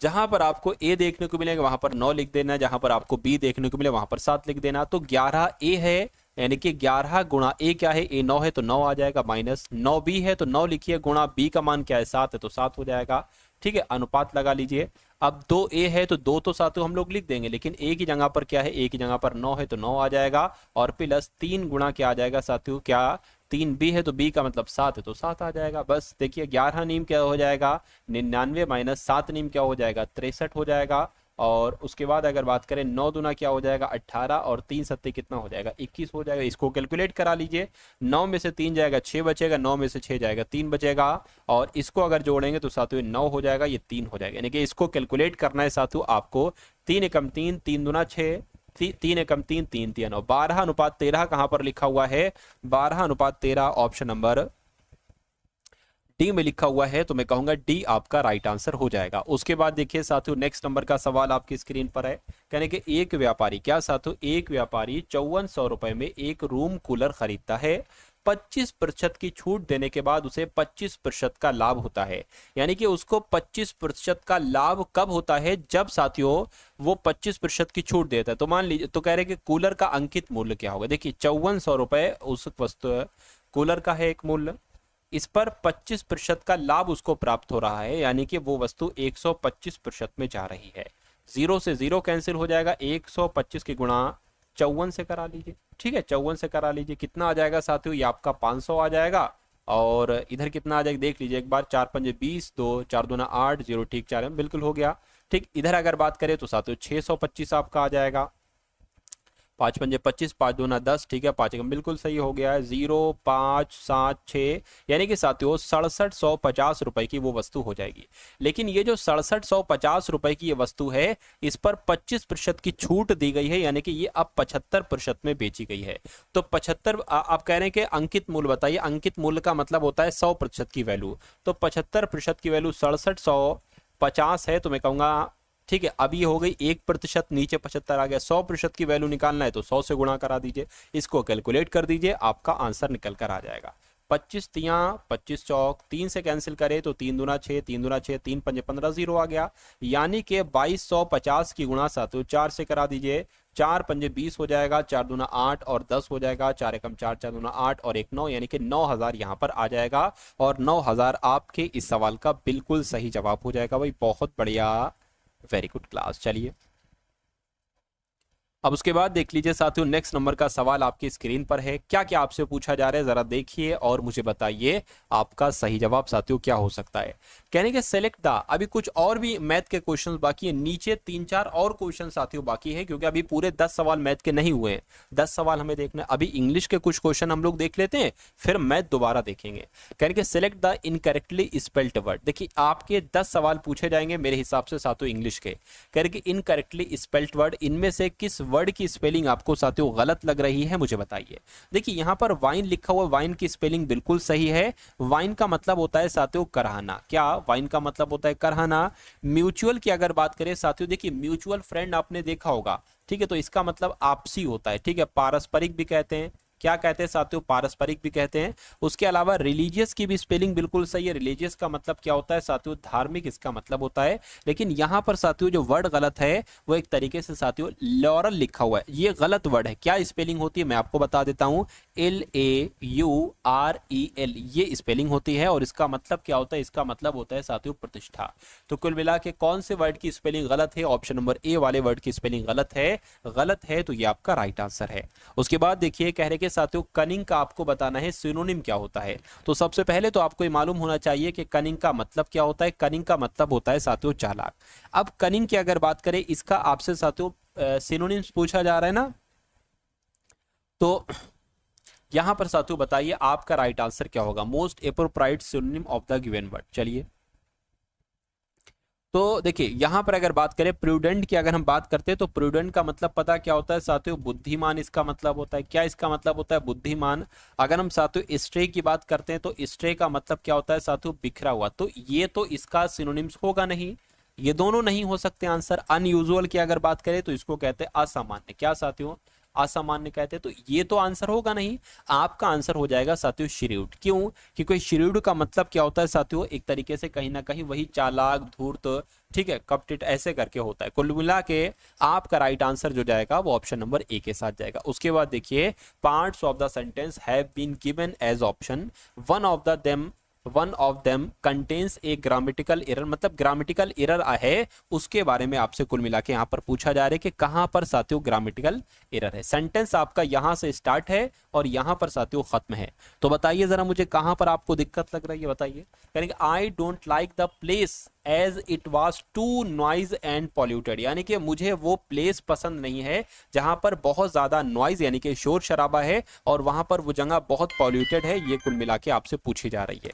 जहां पर आपको a देखने को मिलेगा वहां पर 9 लिख देना, जहां पर आपको b देखने को मिले वहां पर 7 लिख देना। तो 11a है यानी कि 11 गुणा a क्या है, a 9 है तो 9 आ जाएगा, माइनस 9b है तो 9 लिखिए, गुणा b का मान क्या है 7 है तो 7 हो जाएगा। ठीक है, अनुपात लगा लीजिए। अब 2a है तो 2 तो साथियों हम लोग लिख देंगे, लेकिन a की जगह पर क्या है, a की जगह पर 9 है तो 9 आ जाएगा, और प्लस 3 गुणा क्या आ जाएगा साथियों, क्या 3b है तो b का मतलब 7 है तो 7 आ जाएगा। बस देखिए 11 नीम क्या हो जाएगा 99 माइनस 7 नीम क्या हो जाएगा 63 हो जाएगा। और उसके बाद अगर बात करें 9 दूना क्या हो जाएगा 18 और 3 सत्ते कितना हो जाएगा 21 हो जाएगा। इसको कैलकुलेट करा लीजिए, 9 में से 3 जाएगा 6 बचेगा, 9 में से 6 जाएगा 3 बचेगा, और इसको अगर जोड़ेंगे तो साथियों 9 हो जाएगा, ये 3 हो जाएगा। यानी कि इसको कैलकुलेट करना है साथियों आपको, 3 एकम 3, 3 दूना 6, 3 एकम 3, 3 तिया 9, 12:13 कहां पर लिखा हुआ है, 12:13 ऑप्शन नंबर डी में लिखा हुआ है। तो मैं कहूंगा डी आपका राइट आंसर हो जाएगा। उसके बाद देखिए साथियों नेक्स्ट नंबर का सवाल आपकी स्क्रीन पर है। कहने के एक व्यापारी, क्या साथियों, एक व्यापारी 5400 रुपए में एक रूम कूलर खरीदता है। 25% की छूट देने के बाद उसे 25% का लाभ होता है। यानी कि उसको 25% का लाभ कब होता है, जब साथियों वो 25% की छूट देता है। तो मान लीजिए, तो कह रहे कि कूलर का अंकित मूल्य क्या होगा। देखिए 5400 रुपए उस वस्तु कूलर का है एक मूल्य, इस पर 25% का लाभ उसको प्राप्त हो रहा है, यानी कि वो वस्तु 125% में जा रही है। 0 से 0 कैंसिल हो जाएगा, 125 की गुणा 54 से करा लीजिए। ठीक है, 54 से करा लीजिए, कितना आ जाएगा साथियों, ये आपका 500 आ जाएगा। और इधर कितना आ जाएगा देख लीजिए एक बार, 4 पंजे 20, 2 4 दूना 8, 0 ठीक 4 बिल्कुल हो गया। ठीक, इधर अगर बात करें तो साथियों 625 आपका आ जाएगा, 5 पंजे 25, 5 दूना 10, ठीक है 5 एकम बिल्कुल सही हो गया है, 0 5 7 6, यानी कि साथियों 6750 रुपए की वो वस्तु हो जाएगी। लेकिन ये जो 6750 रुपए की ये वस्तु है, इस पर 25% की छूट दी गई है, यानी कि ये अब 75% में बेची गई है। तो 75 आप कह रहे हैं कि अंकित मूल्य बताइए, अंकित मूल्य का मतलब होता है 100% की वैल्यू, तो 75% की वैल्यू 6750 है। तो मैं कहूंगा ठीक है, अब ये हो गई 1%, नीचे 75 आ गया, 100% की वैल्यू निकालना है तो 100 से गुणा करा दीजिए, इसको कैलकुलेट कर दीजिए, आपका आंसर निकल कर आ जाएगा। 25 तियां 25 चौक, 3 से कैंसिल करे तो 3 दूना 6, 3 दूना 6, 3 पंजे 15, 0 आ गया, यानी कि 2250 की गुणा साथियों 4 से करा दीजिए, 4 पंजे 20 हो जाएगा, 4 दूना 8 और 10 हो जाएगा, 4 एकम 4, 4 दूना 8 और 1 9, यानी कि 9000 यहाँ पर आ जाएगा। और 9000 आपके इस सवाल का बिल्कुल सही जवाब हो जाएगा। भाई बहुत बढ़िया, वेरी गुड क्लास। चलिए अब उसके बाद देख लीजिए साथियों नेक्स्ट नंबर का सवाल आपकी स्क्रीन पर है। क्या क्या आपसे पूछा जा रहा है जरा देखिए और मुझे बताइए आपका सही जवाब साथियों क्या हो सकता है। कहने के सेलेक्ट द, अभी कुछ और भी मैथ के क्वेश्चंस बाकी है, नीचे 3-4 और क्वेश्चन साथियों बाकी है, क्योंकि अभी पूरे 10 सवाल मैथ के नहीं हुए हैं, 10 सवाल हमें देखना है। अभी इंग्लिश के कुछ क्वेश्चन हम लोग देख लेते हैं, फिर मैथ दोबारा देखेंगे। कहने के select the incorrectly spelled word, देखिए आपके 10 सवाल पूछे जाएंगे मेरे हिसाब से साथियों इंग्लिश के। कहने के इनकरेक्टली स्पेल्ड वर्ड, इनमें से किस वर्ड की स्पेलिंग आपको साथियों गलत लग रही है मुझे बताइए। देखिए यहां पर वाइन लिखा हुआ, वाइन की स्पेलिंग बिल्कुल सही है। वाइन का मतलब होता है साथियों कराहना, क्या वाइन का मतलब होता है कराहना। म्यूचुअल की अगर बात करें साथियों, देखिए म्यूचुअल फ्रेंड आपने देखा होगा, ठीक है, तो इसका मतलब आपसी होता है, ठीक है, पारस्परिक भी कहते हैं, क्या कहते हैं साथियों, पारस्परिक भी कहते हैं। उसके अलावा रिलीजियस की भी स्पेलिंग बिल्कुल सही है, रिलीजियस का मतलब क्या होता है साथियों, धार्मिक इसका मतलब होता है। लेकिन यहां पर साथियों जो वर्ड गलत है वो एक तरीके से साथियों लॉरल लिखा हुआ है, ये गलत वर्ड है। क्या स्पेलिंग होती है मैं आपको बता देता हूं, LAUREL ये स्पेलिंग होती है और इसका मतलब क्या होता है, इसका मतलब होता है साथियों प्रतिष्ठा। तो कुल मिला के कौन से वर्ड की स्पेलिंग गलत है, ऑप्शन नंबर ए वाले वर्ड की स्पेलिंग गलत है तो ये आपका राइट आंसर है। उसके बाद देखिए कह रहे कि साथियों कनिंग का आपको बताना है सिनोनिम क्या होता है। तो सबसे पहले तो आपको ये मालूम होना चाहिए कि कनिंग का मतलब क्या होता है। कनिंग का मतलब होता है साथियों चालाक। अब कनिंग की अगर बात करें इसका आपसे साथियों सिनोनिम्स पूछा जा रहा है ना, तो यहां पर साथियों बताइए आपका राइट आंसर क्या होगा, most appropriate synonym of the given word. चलिए तो देखिए यहां पर अगर बात करें प्रूडेंट की, अगर हम बात करते हैं तो प्रूडेंट का मतलब पता क्या होता है साथियों, बुद्धिमान इसका मतलब होता है। क्या इसका मतलब होता है, बुद्धिमान। अगर हम साथियों स्ट्रे की बात करते हैं तो स्ट्रे का मतलब क्या होता है साथियों, बिखरा हुआ। तो ये तो इसका सिनोनिम्स होगा नहीं, ये दोनों नहीं हो सकते आंसर। अनयूजुअल की अगर बात करें तो इसको कहते हैं असामान्य। क्या साथियों, असामान्य कहते हैं। तो ये तो आंसर होगा नहीं, आपका आंसर हो जाएगा साथियों श्रीउड। क्यों, क्योंकि श्रीउड का मतलब क्या होता है साथियों, एक तरीके से कहीं ना कहीं वही चालाक, धूर्त, ठीक है, कपटिट ऐसे करके होता है। कुल मिला के आपका राइट आंसर जो जाएगा वो ऑप्शन नंबर ए के साथ जाएगा। उसके बाद देखिए parts of the sentence have been given as option, one of them contains a grammatical error, मतलब ग्रामेटिकल एरर है उसके बारे में आपसे कुल मिला के यहाँ पर पूछा जा रहा है कि कहां पर साथियों ग्रामेटिकल एरर है। सेंटेंस आपका यहां से स्टार्ट है और यहां पर साथियों खत्म है। तो बताइए जरा मुझे कहां पर आपको दिक्कत लग रही है, बताइए। कहेंगे I don't like the place as it was too noise and polluted, यानी कि मुझे वो प्लेस पसंद नहीं है जहां पर बहुत ज्यादा नॉइज यानी कि शोर शराबा है और वहां पर वो जगह बहुत पॉल्यूटेड है। ये कुल मिला के आपसे पूछी जा रही है।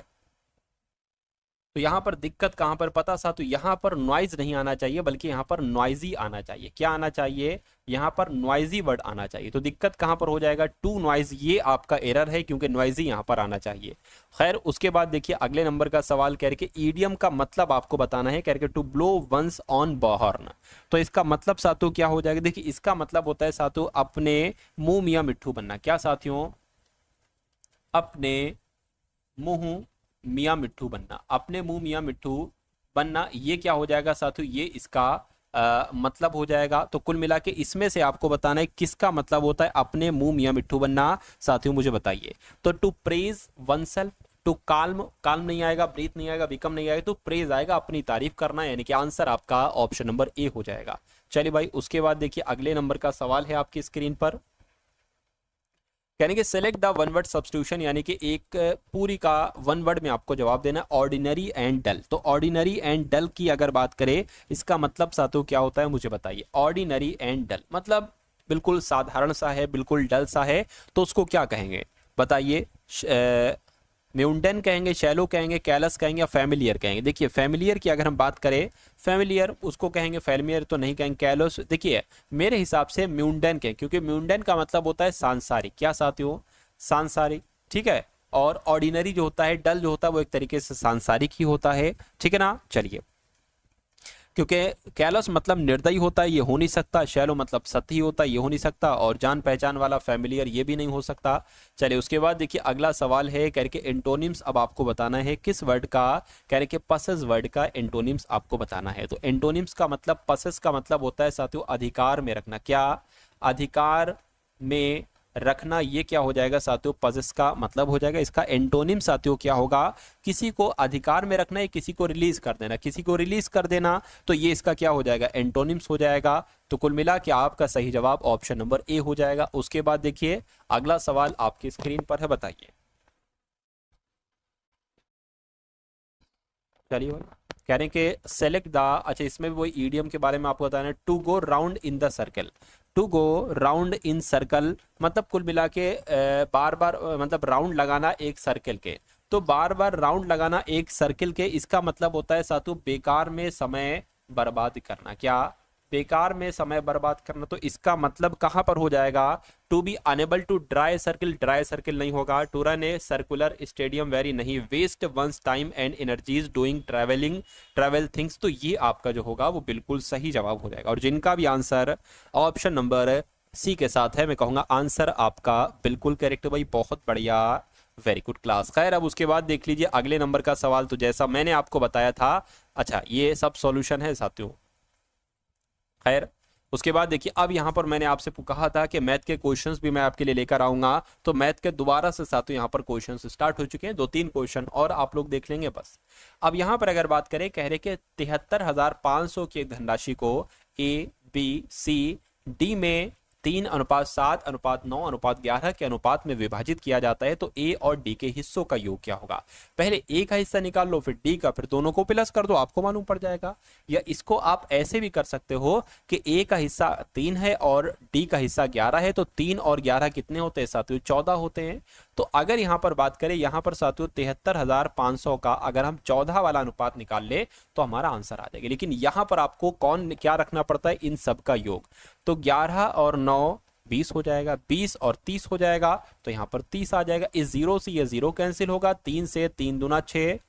तो यहाँ पर दिक्कत कहाँ पर पता सा, तो यहाँ पर नॉइज नहीं आना चाहिए बल्कि यहाँ पर नॉइजी आना चाहिए। क्या आना चाहिए, यहाँ पर नॉइजी वर्ड आना चाहिए। तो दिक्कत कहाँ पर हो जाएगा, टू नॉइज, ये आपका एरर है क्योंकि नॉइजी यहाँ पर आना चाहिए। खैर उसके बाद देखिए अगले नंबर का सवाल कह रहे कि ईडियम का मतलब आपको बताना है। कह रहे टू ब्लो वंस ऑन बहॉर्न, तो इसका मतलब साथियों क्या हो जाएगा। देखिए इसका मतलब होता है साथियों अपने मुंह मियाँ मिट्ठू बनना। क्या साथियों, अपने मुंह मियाँ मिट्ठू बनना, अपने मुंह मियाँ मिट्ठू बनना, ये क्या हो जाएगा साथियों, ये इसका मतलब हो जाएगा। तो कुल मिला के इसमें से आपको बताना है किसका मतलब होता है अपने मुंह मियाँ मिट्ठू बनना, साथियों मुझे बताइए। तो to praise oneself, to calm, calm नहीं आएगा, ब्रीथ नहीं आएगा, बिकम नहीं आएगा, तो प्रेज आएगा, अपनी तारीफ करना, यानी कि आंसर आपका ऑप्शन नंबर ए हो जाएगा। चलिए भाई उसके बाद देखिए अगले नंबर का सवाल है आपकी स्क्रीन पर। यानी कि select the one word substitution, यानी कि एक पूरी का वन वर्ड में आपको जवाब देना है, ऑर्डिनरी एंड डल। तो ऑर्डिनरी एंड डल की अगर बात करें इसका मतलब साथियों क्या होता है मुझे बताइए। ऑर्डिनरी एंड डल मतलब बिल्कुल साधारण सा है, बिल्कुल डल सा है, तो उसको क्या कहेंगे बताइए। म्यूंडन कहेंगे, शैलो कहेंगे, कैलस कहेंगे या फैमिलियर कहेंगे। देखिए फैमिलियर की अगर हम बात करें, फैमिलियर उसको कहेंगे, फैमिलियर तो नहीं कहेंगे। कैलोस देखिए मेरे हिसाब से म्यूंडन कहेंगे क्योंकि म्यूंडन का मतलब होता है सांसारिक। क्या साथियों, सांसारिक, ठीक है। और ऑर्डिनरी जो होता है, डल जो होता है, वो एक तरीके से सांसारिक ही होता है, ठीक है ना। चलिए क्योंकि कैलस मतलब निर्दयी होता है, ये हो नहीं सकता। शैलो मतलब सतही होता है, ये हो नहीं सकता। और जान पहचान वाला फैमिलियर, ये भी नहीं हो सकता। चलिए उसके बाद देखिए अगला सवाल है कह के एंटोनिम्स अब आपको बताना है किस वर्ड का, कह रहे कि पसेस वर्ड का एंटोनिम्स आपको बताना है। तो एंटोनिम्स का मतलब, पसेस का मतलब होता है साथियों अधिकार में रखना। क्या, अधिकार में रखना, ये क्या हो जाएगा साथियों, पजेस का मतलब हो जाएगा। इसका एंटोनिम साथियों क्या होगा, किसी को अधिकार में रखना है, किसी को रिलीज कर देना। किसी को रिलीज कर देना तो ये इसका क्या हो जाएगा, एंटोनिम्स हो जाएगा। तो कुल मिला के आपका सही जवाब ऑप्शन नंबर ए हो जाएगा। उसके बाद देखिए अगला सवाल आपकी स्क्रीन पर है, बताइए। चलिए कह रहे हैं कि सेलेक्ट द, अच्छा इसमें भी वही ईडियम के बारे में आपको बताना है। To go round in the circle, to go round in circle मतलब कुल मिला के बार बार मतलब राउंड लगाना एक सर्कल के। तो बार बार राउंड लगाना एक सर्कल के, इसका मतलब होता है साथियों बेकार में समय बर्बाद करना। क्या, बेकार में समय बर्बाद करना। तो इसका मतलब कहां पर हो जाएगा, to be enable to dry circle, dry circle नहीं होगा। To run a circular stadium very नहीं, waste one's time and energies doing travel things. तो ये आपका जो होगा वो बिल्कुल सही जवाब हो जाएगा। और जिनका भी आंसर ऑप्शन नंबर सी के साथ है, मैं कहूंगा आंसर आपका बिल्कुल करेक्ट भाई, बहुत बढ़िया, वेरी गुड क्लास। खैर अब उसके बाद देख लीजिए अगले नंबर का सवाल। तो जैसा मैंने आपको बताया था, अच्छा ये सब सॉल्यूशन है साथियों। खैर उसके बाद देखिए अब यहाँ पर मैंने आपसे कहा था कि मैथ के क्वेश्चंस भी मैं आपके लिए लेकर आऊंगा, तो मैथ के दोबारा से साथ यहाँ पर क्वेश्चंस स्टार्ट हो चुके हैं, 2-3 क्वेश्चन और आप लोग देख लेंगे बस। अब यहाँ पर अगर बात करें, कह रहे कि 73,500 की एक धनराशि को ए बी सी डी में 3:7:9:11 के अनुपात में विभाजित किया जाता है, तो ए और डी के हिस्सों का योग क्या होगा। पहले ए का हिस्सा निकाल लो, फिर डी का, फिर दोनों को प्लस कर दो, आपको मालूम पड़ जाएगा। या इसको आप ऐसे भी कर सकते हो कि ए का हिस्सा 3 है और डी का हिस्सा 11 है, तो 3 और 11 कितने होते हैं साथियों, 14 होते हैं। तो अगर यहाँ पर बात करें, यहाँ पर साथियों 73,500 का अगर हम 14 वाला अनुपात निकाल ले तो हमारा आंसर आ जाएगा। लेकिन यहाँ पर आपको कौन क्या रखना पड़ता है, इन सब का योग। तो 11 और 9 20 हो जाएगा, 20 और 30 हो जाएगा, तो यहाँ पर 30 आ जाएगा। इस जीरो से ये जीरो कैंसिल होगा, 3 से 3 दूना 6,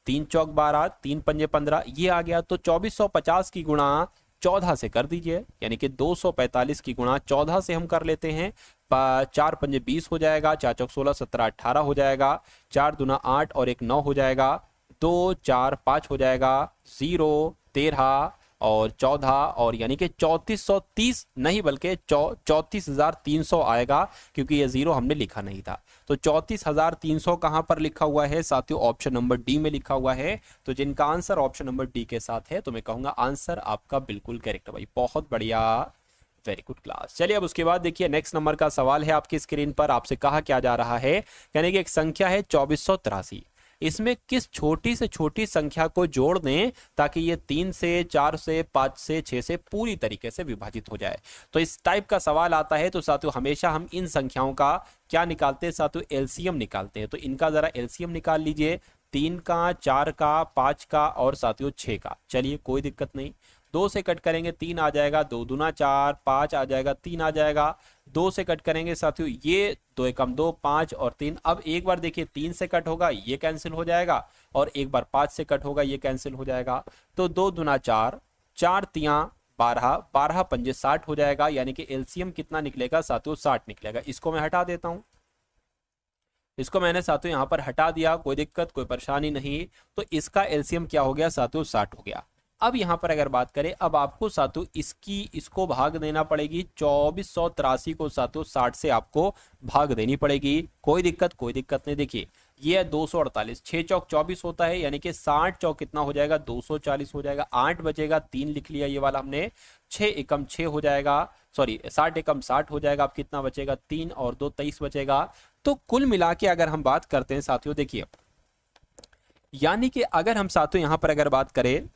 3 चौक 12, 3 पंजे 15, ये आ गया। तो 2450 की गुणा 14 से कर दीजिए, यानी कि 245 की गुणा 14 से हम कर लेते हैं। 4 पंजे 20 हो जाएगा, 4 चौक 16, 17 18 हो जाएगा, 4 दूना 8 और 1 9 हो जाएगा, 2 4 5 हो जाएगा, 0 13 और 14 और यानी कि 3430 नहीं बल्कि 34,300 आएगा, क्योंकि ये जीरो हमने लिखा नहीं था। तो 34,300 कहां पर लिखा हुआ है साथियों, ऑप्शन नंबर डी में लिखा हुआ है। तो जिनका आंसर ऑप्शन नंबर डी के साथ है, तो मैं कहूंगा आंसर आपका बिल्कुल करेक्ट है भाई, बहुत बढ़िया, वेरी गुड क्लास। चलिए अब उसके बाद देखिए नेक्स्ट नंबर का सवाल है आपकी स्क्रीन पर। आपसे कहा क्या जा रहा है, यानी कि एक संख्या है 2483, इसमें किस छोटी से छोटी संख्या को जोड़ दें ताकि ये 3 से 4 से 5 से 6 से पूरी तरीके से विभाजित हो जाए। तो इस टाइप का सवाल आता है तो साथियों हमेशा हम इन संख्याओं का क्या निकालते हैं साथियों, एलसीएम निकालते हैं। तो इनका जरा एलसीएम निकाल लीजिए, 3 का, 4 का, 5 का और साथियों 6 का। चलिए कोई दिक्कत नहीं, 2 से कट करेंगे 3 आ जाएगा, 2 दूना 4, 5 आ जाएगा, 3 आ जाएगा। 2 से कट करेंगे साथियों, ये 2 एकम 2, 5 और 3। अब एक बार देखिए 3 से कट होगा, ये कैंसिल हो जाएगा, और एक बार 5 से कट होगा, ये कैंसिल हो जाएगा। तो 2 दूना 4, 4 तियां 12, 12 पंजे 60 हो जाएगा, यानी कि एलसीएम कितना निकलेगा साथियों, 60 निकलेगा। इसको मैं हटा देता हूं, इसको मैंने साथियों यहां पर हटा दिया, कोई दिक्कत कोई परेशानी नहीं। तो इसका एलसीएम क्या हो गया साथियों, 60 हो गया। अब यहां पर अगर बात करें, अब आपको साथियों इसको भाग देना पड़ेगी, 2483 को साथियों 60 से आपको भाग देनी पड़ेगी। कोई दिक्कत नहीं। देखिए ये है 248, 6 चौक 24 होता है, यानी कि 60 चौक कितना हो जाएगा, 240 हो जाएगा। 8 बचेगा, 3 लिख लिया ये वाला हमने, 6 एकम 6 हो जाएगा, सॉरी 60 एकम 60 हो जाएगा। अब कितना बचेगा, 3 और 2 23 बचेगा। तो कुल मिला के अगर हम बात करते हैं साथियों, देखिए यानी कि अगर हम साथियों यहां पर अगर बात करें,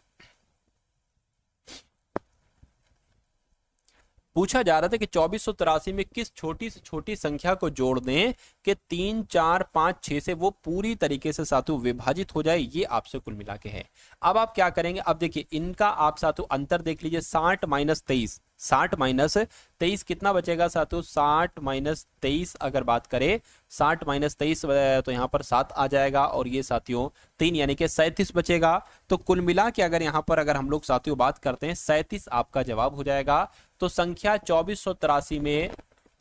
पूछा जा रहा था कि 2483 में किस छोटी से छोटी संख्या को जोड़ दें कि 3 4 5 6 से वो पूरी तरीके से साथियों विभाजित हो जाए, ये आपसे कुल मिला के है। अब आप क्या करेंगे, अब देखिए इनका आप साथियों अंतर देख लीजिए, 60 माइनस 23, 60 माइनस 23 कितना बचेगा साथियों, 60 माइनस 23 अगर बात करें, 60 माइनस 23 तो यहाँ पर 7 आ जाएगा, और ये साथियों 3 यानी कि 37 बचेगा। तो कुल मिला के अगर यहाँ पर अगर हम लोग साथियों बात करते हैं, 37 आपका जवाब हो जाएगा। तो संख्या 2483 में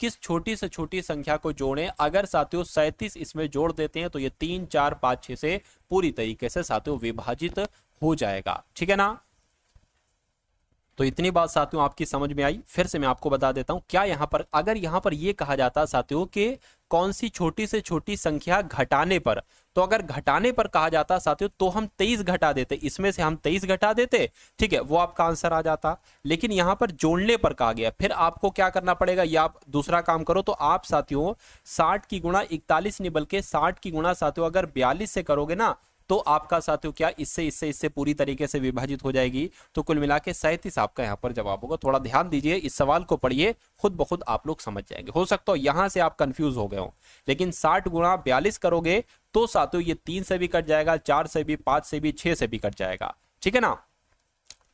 किस छोटी से छोटी संख्या को जोड़ें, अगर साथियों 37 इसमें जोड़ देते हैं तो ये 3 4 5 6 से पूरी तरीके से साथियों विभाजित हो जाएगा, ठीक है ना। तो इतनी बात साथियों आपकी समझ में आई। फिर से मैं आपको बता देता हूं, क्या यहां पर अगर यहां पर यह कहा जाता साथियों कि कौन सी छोटी से छोटी संख्या घटाने पर, तो अगर घटाने पर कहा जाता साथियों तो हम 23 घटा देते, इसमें से हम 23 घटा देते, ठीक है, वो आपका आंसर आ जाता। लेकिन यहां पर जोड़ने पर कहा गया, फिर आपको क्या करना पड़ेगा, या आप दूसरा काम करो, तो आप साथियों 60 की गुणा 41 नहीं बल्कि 60 की गुणा साथियों अगर 42 से करोगे ना, तो आपका साथियों क्या इससे पूरी तरीके से विभाजित हो जाएगी। तो कुल मिला के 37 आपका यहाँ पर जवाब होगा। थोड़ा ध्यान दीजिए, इस सवाल को पढ़िए, खुद ब खुद आप लोग समझ जाएंगे। हो सकता है यहां से आप कंफ्यूज हो गए हो, लेकिन 60 गुणा 42 करोगे तो साथियों ये 3 से भी कट जाएगा, 4 से भी, 5 से भी, 6 से भी कट जाएगा, ठीक है ना।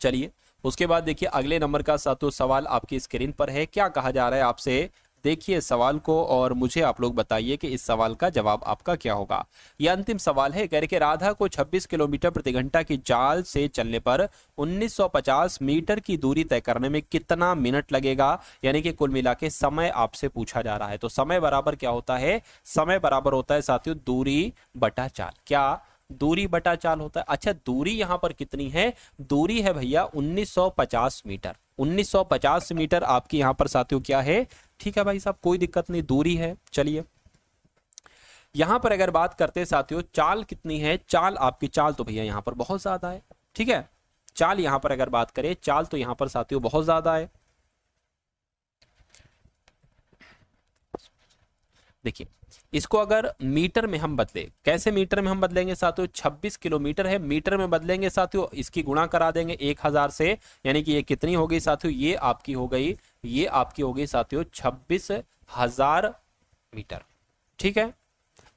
चलिए उसके बाद देखिए अगले नंबर का साथियों सवाल आपकी स्क्रीन पर है। क्या कहा जा रहा है आपसे, देखिए सवाल को और मुझे आप लोग बताइए कि इस सवाल का जवाब आपका क्या होगा। यह अंतिम सवाल है। कह रहे कि राधा को 26 किलोमीटर प्रति घंटा की चाल से चलने पर 1950 मीटर की दूरी तय करने में कितना मिनट लगेगा, यानी कि कुल मिला के समय आपसे पूछा जा रहा है। तो समय बराबर क्या होता है, समय बराबर होता है साथियों दूरी बटा चाल। क्या दूरी बटा चाल होता है। अच्छा दूरी यहां पर कितनी है, दूरी है भैया 1950 मीटर। 1950 मीटर आपकी यहां पर साथियों क्या है, ठीक है भाई साहब, कोई दिक्कत नहीं, दूरी है। चलिए यहां पर अगर बात करते हैं साथियों चाल कितनी है, चाल आपकी चाल तो भैया यहां पर बहुत ज्यादा है, ठीक है। चाल यहां पर अगर बात करें, चाल तो यहां पर साथियों बहुत ज्यादा है। देखिए इसको अगर मीटर में हम बदले, कैसे मीटर में हम बदलेंगे साथियों, 26 किलोमीटर है, मीटर में बदलेंगे साथियों, इसकी गुणा करा देंगे 1000 से, यानी कि ये कितनी हो गई साथियों, ये आपकी हो गई, ये आपकी हो गई साथियों 26,000 मीटर, ठीक है।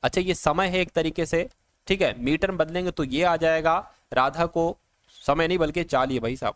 अच्छा ये समय है एक तरीके से, ठीक है, मीटर में बदलेंगे तो ये आ जाएगा, राधा को समय नहीं बल्कि चाल, ये भाई साहब।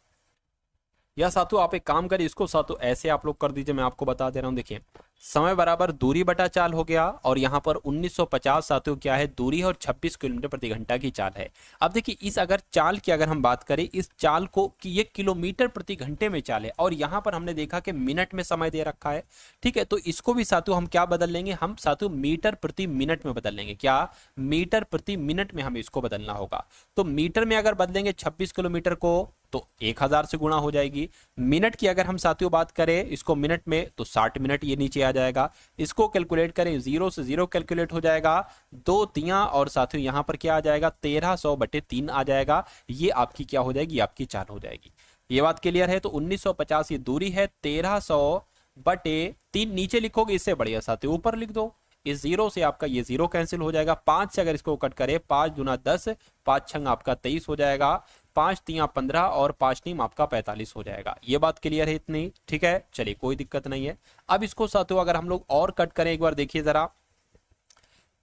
या साथियों आप एक काम करिए, इसको साथियों ऐसे आप लोग कर दीजिए, मैं आपको बता दे रहा हूं। देखिए समय बराबर दूरी बटा चाल हो गया, और यहाँ पर 1950 साथियों क्या है, दूरी है, और 26 किलोमीटर प्रति घंटा की चाल है। अब देखिए इस अगर चाल की अगर हम बात करें, इस चाल को कि ये किलोमीटर प्रति घंटे में चाल है, और यहाँ पर हमने देखा कि मिनट में समय दे रखा है, ठीक है। तो इसको भी साथियों हम क्या बदल लेंगे, हम साथियों मीटर प्रति मिनट में बदल लेंगे। क्या, मीटर प्रति मिनट में हमें इसको बदलना होगा। तो मीटर में अगर बदलेंगे 26 किलोमीटर को तो 1000 से गुणा हो जाएगी। मिनट की अगर हम साथियों बात करें इसको मिनट में, तो 60 मिनट ये नीचे आ जाएगा। इसको कैलकुलेट करें, जीरो से जीरो कैलकुलेट हो जाएगा, दो तिया, और साथियों यहां पर क्या आ जाएगा, 1300/3 आ जाएगा। ये आपकी क्या हो जाएगी, आपकी चाल हो जाएगी। ये बात क्लियर है। तो 1950 ये दूरी है, 1300/3 नीचे लिखोगे इससे बढ़िया साथियों ऊपर लिख दो। इस जीरो से आपका ये जीरो कैंसिल हो जाएगा, 5 से अगर इसको कट करें, 5 दूना 10, 5 छंग आपका 23 हो जाएगा, 5 तिया 15, और 5 नीम आपका 45 हो जाएगा। ये बात क्लियर है इतनी, ठीक है। चलिए कोई दिक्कत नहीं है। अब इसको साथियों अगर हम लोग और कट करें एक बार देखिए जरा,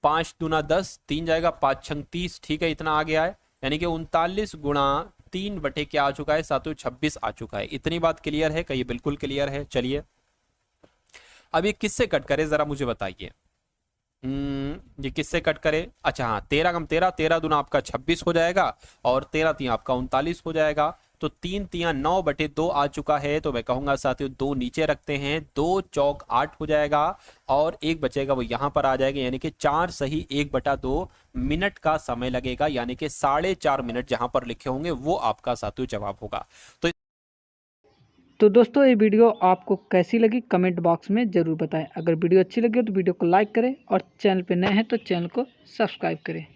5 दूना 10, 3 जाएगा, 5 छंग 30, ठीक है, इतना आ गया है, यानी कि 39 × 3 बटे क्या आ चुका है साथियों, 26 आ चुका है। इतनी बात क्लियर है, कहिए बिल्कुल क्लियर है। चलिए अब ये किससे कट करे जरा मुझे बताइए, ये किससे कट करे, अच्छा हाँ, 13 × 13, 13 दूना आपका 26 हो जाएगा, और 13 तिया आपका 39 हो जाएगा। तो 3 तिया 9/2 आ चुका है। तो मैं कहूंगा साथियों 2 नीचे रखते हैं, 2 चौक 8 हो जाएगा, और एक बचेगा वो यहां पर आ जाएगा, यानी कि 4 सही 1/2 मिनट का समय लगेगा, यानी कि 4.5 मिनट जहां पर लिखे होंगे वो आपका साथियों जवाब होगा। तो दोस्तों ये वीडियो आपको कैसी लगी कमेंट बॉक्स में ज़रूर बताएं। अगर वीडियो अच्छी लगी हो तो वीडियो को लाइक करें, और चैनल पे नए हैं तो चैनल को सब्सक्राइब करें।